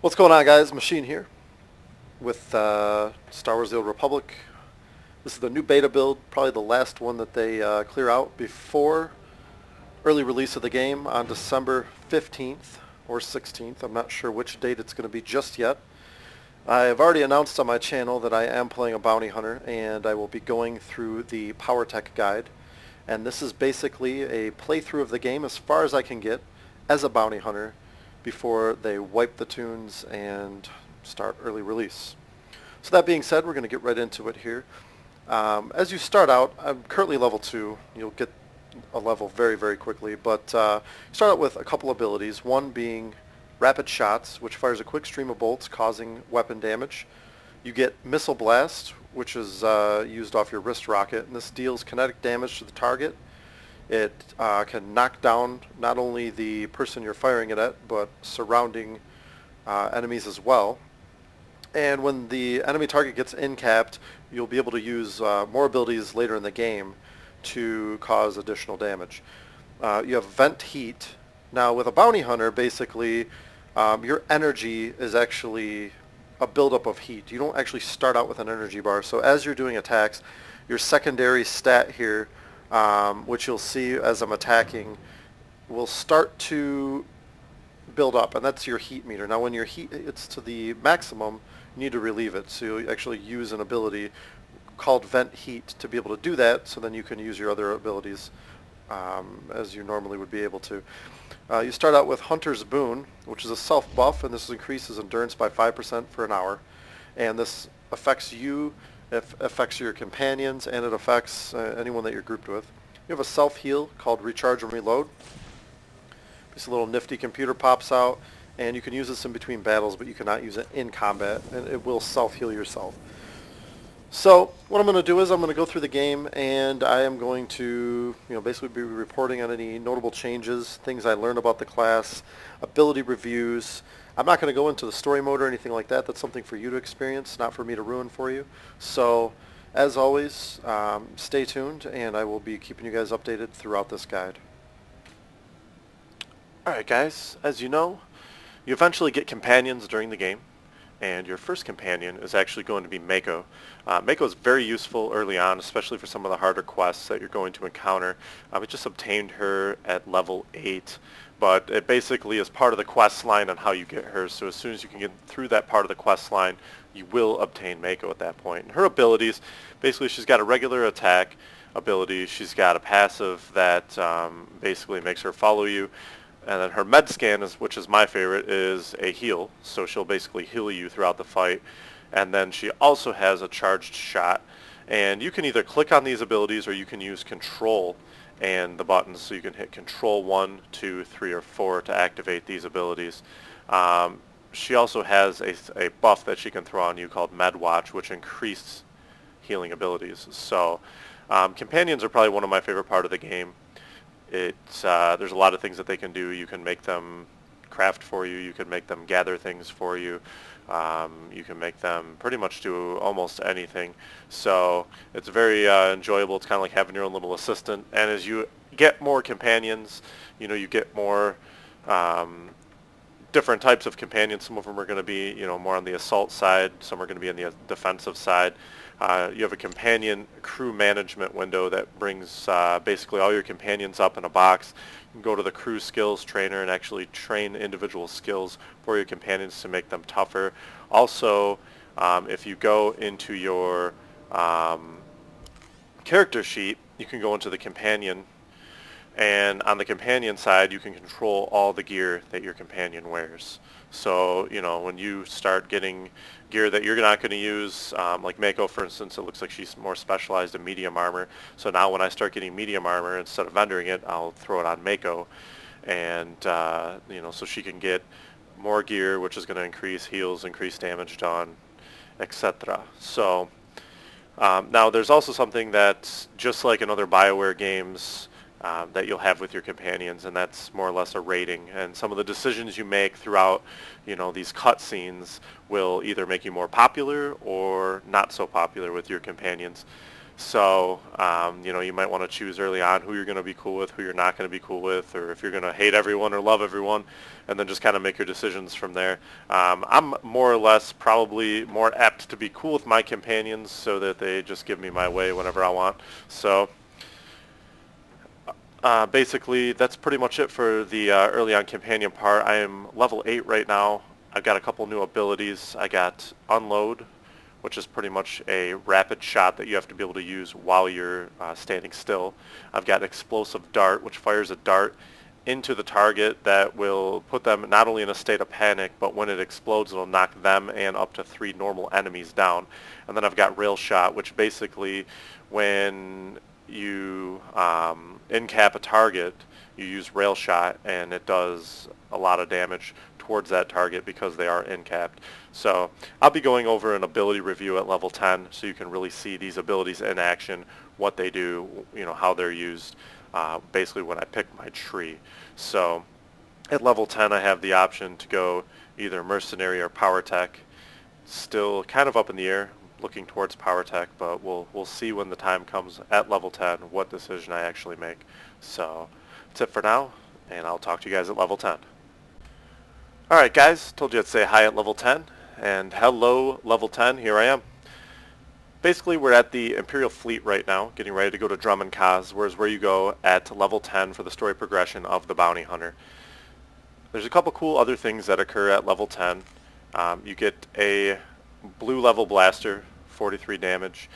What's going on, guys? Machine here with Star Wars: The Old Republic. This is the new beta build, probably the last one that they clear out before early release of the game on December 15th or 16th. I'm not sure which date it's going to be just yet. I've already announced on my channel that I am playing a bounty hunter, and I will be going through the Power Tech guide. And this is basically a playthrough of the game as far as I can get as a bounty hunter before they wipe the tunes and start early release. So that being said, we're going to get right into it here. As you start out, I'm currently level 2. You'll get a level very, very quickly, but start out with a couple abilities, one being Rapid Shots, which fires a quick stream of bolts causing weapon damage. You get Missile Blast, which is used off your wrist rocket, and this deals kinetic damage to the target. It can knock down not only the person you're firing it at, but surrounding enemies as well. And when the enemy target gets in-capped, you'll be able to use more abilities later in the game to cause additional damage. You have Vent Heat. Now with a bounty hunter, basically, your energy is actually a buildup of heat. You don't actually start out with an energy bar. So as you're doing attacks, your secondary stat here, which you'll see as I'm attacking, will start to build up, and that's your heat meter. Now when your heat hits to the maximum, you need to relieve it. So you actually use an ability called Vent Heat to be able to do that, so then you can use your other abilities as you normally would be able to. You start out with Hunter's Boon, which is a self buff, and this increases endurance by 5% for an hour. And this affects you, it affects your companions, and it affects anyone that you're grouped with. You have a self heal called Recharge and Reload. This little nifty computer pops out, and you can use this in between battles, but you cannot use it in combat, and it will self heal yourself. So what I'm going to do is I'm going to go through the game, and I am going to, basically be reporting on any notable changes, things I learned about the class, ability reviews. I'm not going to go into the story mode or anything like that. That's something for you to experience, not for me to ruin for you. So as always, stay tuned, and I will be keeping you guys updated throughout this guide. Alright guys, as you know, you eventually get companions during the game. And your first companion is actually going to be Mako. Mako is very useful early on, especially for some of the harder quests that you're going to encounter. I just obtained her at level 8, but it basically is part of the quest line on how you get her. So as soon as you can get through that part of the quest line, you will obtain Mako at that point. And her abilities, basically she's got a regular attack ability, she's got a passive that basically makes her follow you. And then her med scan, which is my favorite, is a heal. So she'll basically heal you throughout the fight. And then she also has a charged shot. And you can either click on these abilities or you can use control and the buttons. So you can hit control 1, 2, 3, or 4 to activate these abilities. She also has a buff that she can throw on you called Med Watch, which increases healing abilities. So companions are probably one of my favorite part of the game. There's a lot of things that they can do. You can make them craft for you. You can make them gather things for you. You can make them pretty much do almost anything. So it's very enjoyable. It's kind of like having your own little assistant. And as you get more companions, you get more different types of companions. Some of them are going to be, more on the assault side. Some are going to be on the defensive side. You have a companion crew management window that brings basically all your companions up in a box. You can go to the crew skills trainer and actually train individual skills for your companions to make them tougher. Also, if you go into your character sheet, you can go into the companion, and on the companion side you can control all the gear that your companion wears. So, when you start getting gear that you're not going to use, like Mako, for instance, it looks like she's more specialized in medium armor. So now when I start getting medium armor, instead of vendoring it, I'll throw it on Mako. And, so she can get more gear, which is going to increase heals, increase damage done, etc. So now there's also something that's just like in other BioWare games, that you'll have with your companions, and that's more or less a rating. And some of the decisions you make throughout, these cutscenes will either make you more popular or not so popular with your companions. So, you know, you might want to choose early on who you're going to be cool with, who you're not going to be cool with, or if you're going to hate everyone or love everyone, and then just kind of make your decisions from there. I'm more or less probably more apt to be cool with my companions so that they just give me my way whenever I want. So, basically, that's pretty much it for the early on companion part. I am level 8 right now. I've got a couple new abilities. I got Unload, which is pretty much a rapid shot that you have to be able to use while you're standing still. I've got Explosive Dart, which fires a dart into the target that will put them not only in a state of panic, but when it explodes, it'll knock them and up to 3 normal enemies down. And then I've got Rail Shot, which basically, when you in-cap a target, you use Rail Shot, and it does a lot of damage towards that target because they are in-capped. So I'll be going over an ability review at level 10 so you can really see these abilities in action, what they do, you know, how they're used, basically when I pick my tree. So at level 10 I have the option to go either Mercenary or Power Tech. Still kind of up in the air, looking towards Power Tech, but we'll see when the time comes at level 10 what decision I actually make. So that's it for now, and I'll talk to you guys at level 10. Alright guys, told you I'd say hi at level 10, and hello level 10, here I am. Basically we're at the Imperial Fleet right now, getting ready to go to Drum and Kaz, whereas where you go at level 10 for the story progression of the Bounty Hunter. There's a couple cool other things that occur at level 10. You get a blue level blaster, 43 damage,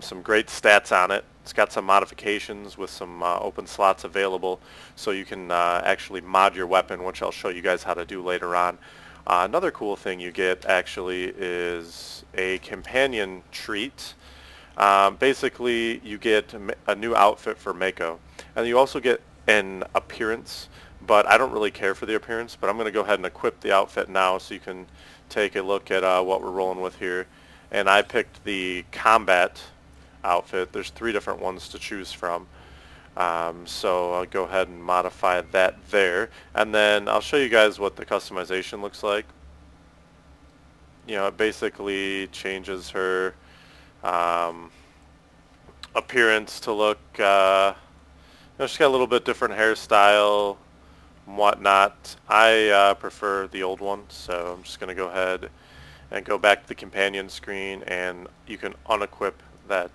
some great stats on it. It's got some modifications with some open slots available, so you can actually mod your weapon, which I'll show you guys how to do later on. Another cool thing you get actually is a companion treat. Basically, you get a new outfit for Mako, and you also get an appearance, but I don't really care for the appearance, but I'm going to go ahead and equip the outfit now so you can take a look at what we're rolling with here. And I picked the combat outfit. There's 3 different ones to choose from. So I'll go ahead and modify that there. And then I'll show you guys what the customization looks like. You know, it basically changes her appearance to look, you know, she's got a little bit different hairstyle and whatnot. I prefer the old one, so I'm just going to go ahead and go back to the companion screen, and you can unequip that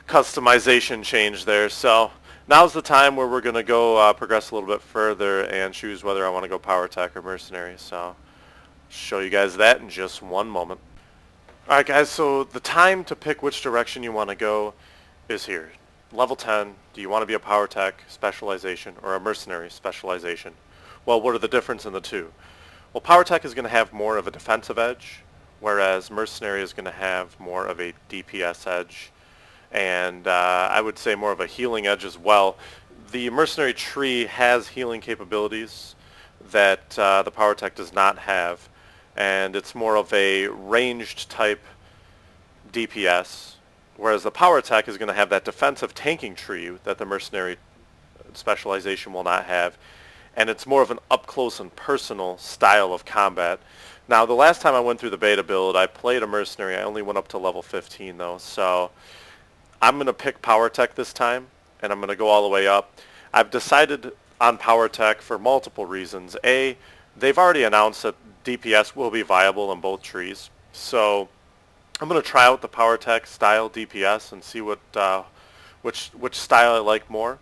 customization change there. So now's the time where we're going to go progress a little bit further and choose whether I want to go Power Tech or Mercenary. So I'll show you guys that in just one moment. Alright guys, so the time to pick which direction you want to go is here. Level 10, do you want to be a Power Tech specialization or a Mercenary specialization? Well, what are the difference in the two? Well, Power Tech is going to have more of a defensive edge, whereas Mercenary is going to have more of a DPS edge, and I would say more of a healing edge as well. The Mercenary tree has healing capabilities that the Power Tech does not have, and it's more of a ranged type DPS, whereas the Power Tech is going to have that defensive tanking tree that the Mercenary specialization will not have, and it's more of an up-close and personal style of combat. Now, the last time I went through the beta build, I played a Mercenary. I only went up to level 15, though, so I'm going to pick Power Tech this time, and I'm going to go all the way up. I've decided on Power Tech for multiple reasons. A, they've already announced that DPS will be viable in both trees, so I'm going to try out the Power Tech style DPS and see what which style I like more.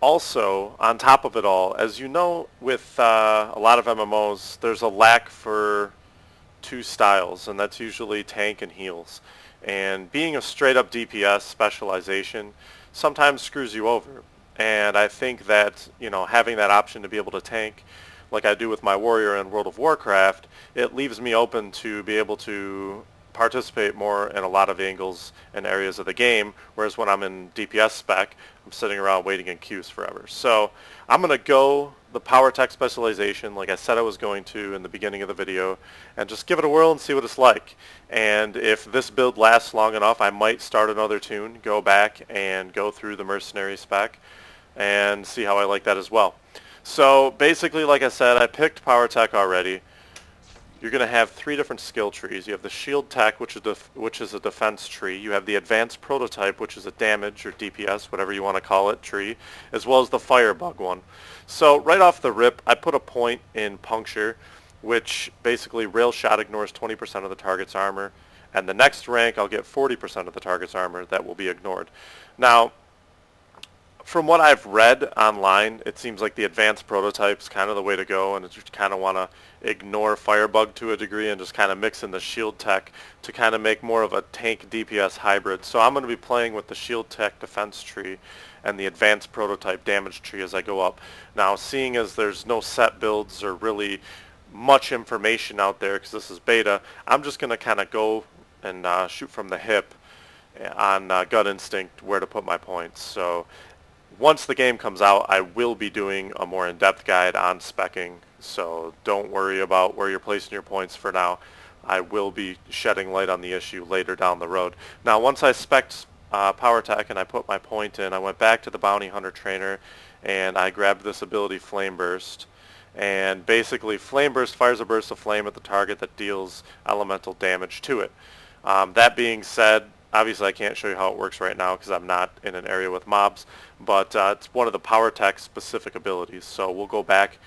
Also, on top of it all, as you know, with a lot of MMOs, there's a lack for 2 styles, and that's usually tank and heals. And being a straight-up DPS specialization sometimes screws you over. And I think that, you know, having that option to be able to tank, like I do with my warrior in World of Warcraft, it leaves me open to be able to participate more in a lot of angles and areas of the game, whereas when I'm in DPS spec, I'm sitting around waiting in queues forever. So I'm going to go the Power Tech specialization like I said I was going to in the beginning of the video, and just give it a whirl and see what it's like. And if this build lasts long enough, I might start another tune, go back and go through the Mercenary spec and see how I like that as well. So basically, like I said, I picked Power Tech already. you're going to have 3 different skill trees. You have the Shield Tech, which is a defense tree. You have the Advanced Prototype, which is a damage or DPS, whatever you want to call it, tree, as well as the Firebug one. So right off the rip, I put a point in Puncture, which basically Rail Shot ignores 20% of the target's armor, and the next rank I'll get 40% of the target's armor that will be ignored. Now, from what I've read online, it seems like the Advanced Prototype's kind of the way to go, and you kind of want to ignore Firebug to a degree and just kind of mix in the Shield Tech to kind of make more of a tank DPS hybrid. So I'm going to be playing with the Shield Tech defense tree and the Advanced Prototype damage tree as I go up. Now, seeing as there's no set builds or really much information out there because this is beta, I'm just going to kind of go and shoot from the hip on gut instinct where to put my points. So once the game comes out, I will be doing a more in-depth guide on specking, so don't worry about where you're placing your points for now. I will be shedding light on the issue later down the road. Now, once I spec'd Power Tech and I put my point in, I went back to the Bounty Hunter trainer and I grabbed this ability, Flame Burst. And basically, Flame Burst fires a burst of flame at the target that deals elemental damage to it. That being said, obviously I can't show you how it works right now because I'm not in an area with mobs, but it's one of the Power Tech specific abilities. So we'll go back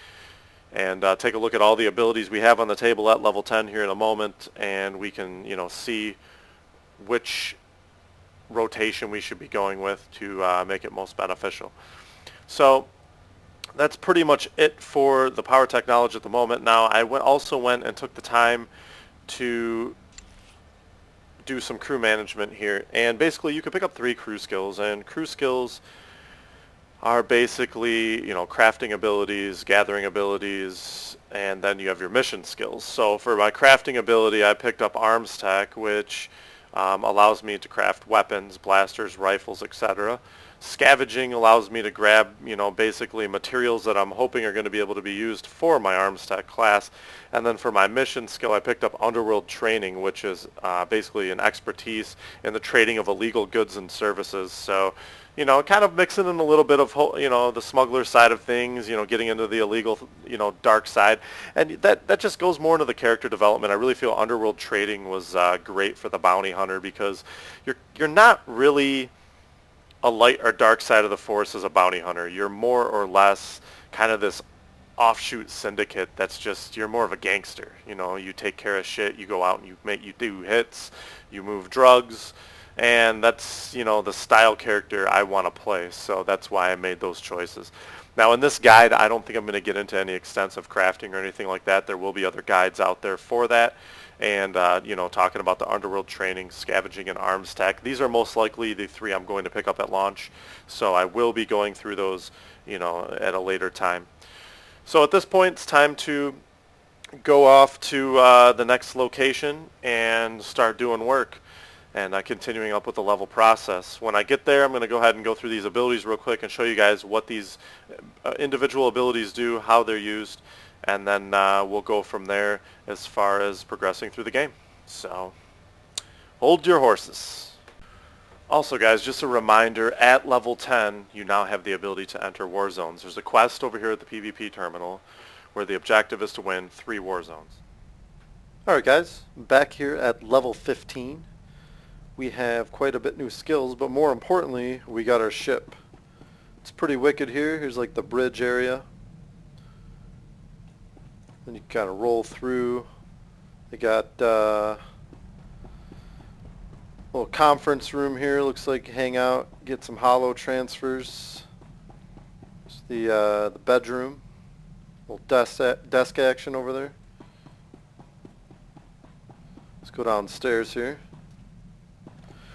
and take a look at all the abilities we have on the table at level 10 here in a moment, and we can, see which rotation we should be going with to make it most beneficial. So that's pretty much it for the Power Tech knowledge at the moment. Now, I also went and took the time to do some crew management here, and basically you can pick up 3 crew skills, and crew skills are basically crafting abilities, gathering abilities, and then you have your mission skills. So for my crafting ability, I picked up Arms Tech, which allows me to craft weapons, blasters, rifles, etc. Scavenging allows me to grab, basically materials that I'm hoping are going to be able to be used for my Arms Tech class. And then for my mission skill, I picked up Underworld Training, which is basically an expertise in the trading of illegal goods and services. So, kind of mixing in a little bit of, the smuggler side of things, getting into the illegal, dark side. And that just goes more into the character development. I really feel Underworld Trading was great for the bounty hunter because you're not really a light or dark side of the force as a bounty hunter. You're more or less kind of this offshoot syndicate that's just, you're more of a gangster. You take care of shit, you go out and you do hits, you move drugs, and that's, the style character I want to play. So that's why I made those choices. Now in this guide, I don't think I'm going to get into any extensive crafting or anything like that. There will be other guides out there for that. And, talking about the Underworld Training, Scavenging, and Arms Tech. These are most likely the 3 I'm going to pick up at launch. So I will be going through those, at a later time. So at this point, it's time to go off to the next location and start doing work and continuing up with the level process. When I get there, I'm going to go ahead and go through these abilities real quick and show you guys what these individual abilities do, how they're used, and then we'll go from there as far as progressing through the game. So hold your horses. Also guys, just a reminder, at level 10 you now have the ability to enter war zones. There's a quest over here at the PvP terminal where the objective is to win 3 war zones. Alright guys, back here at level 15. We have quite a bit new skills, but more importantly, we got our ship. It's pretty wicked here. Here's like the bridge area. Then you kind of roll through. They got a little conference room here. Looks like hang out, get some holo transfers. There's the bedroom. Little desk action over there. Let's go downstairs here.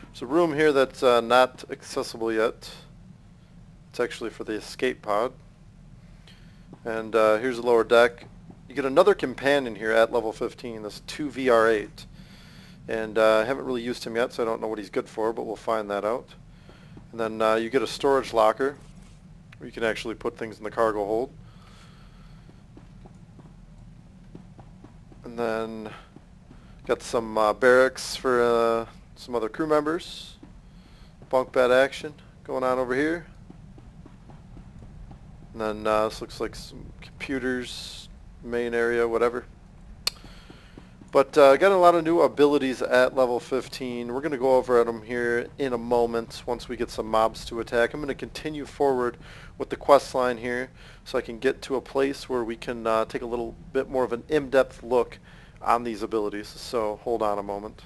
There's a room here that's not accessible yet. It's actually for the escape pod. And here's the lower deck. You get another companion here at level 15, this 2VR8. And I haven't really used him yet, so I don't know what he's good for, but we'll find that out. And then you get a storage locker where you can actually put things in the cargo hold. And then got some barracks for some other crew members. Bunk bed action going on over here. And then this looks like some computers, main area, whatever. But got a lot of new abilities at level 15. We're going to go over them here in a moment once we get some mobs to attack. I'm going to continue forward with the quest line here so I can get to a place where we can take a little bit more of an in-depth look on these abilities. So hold on a moment.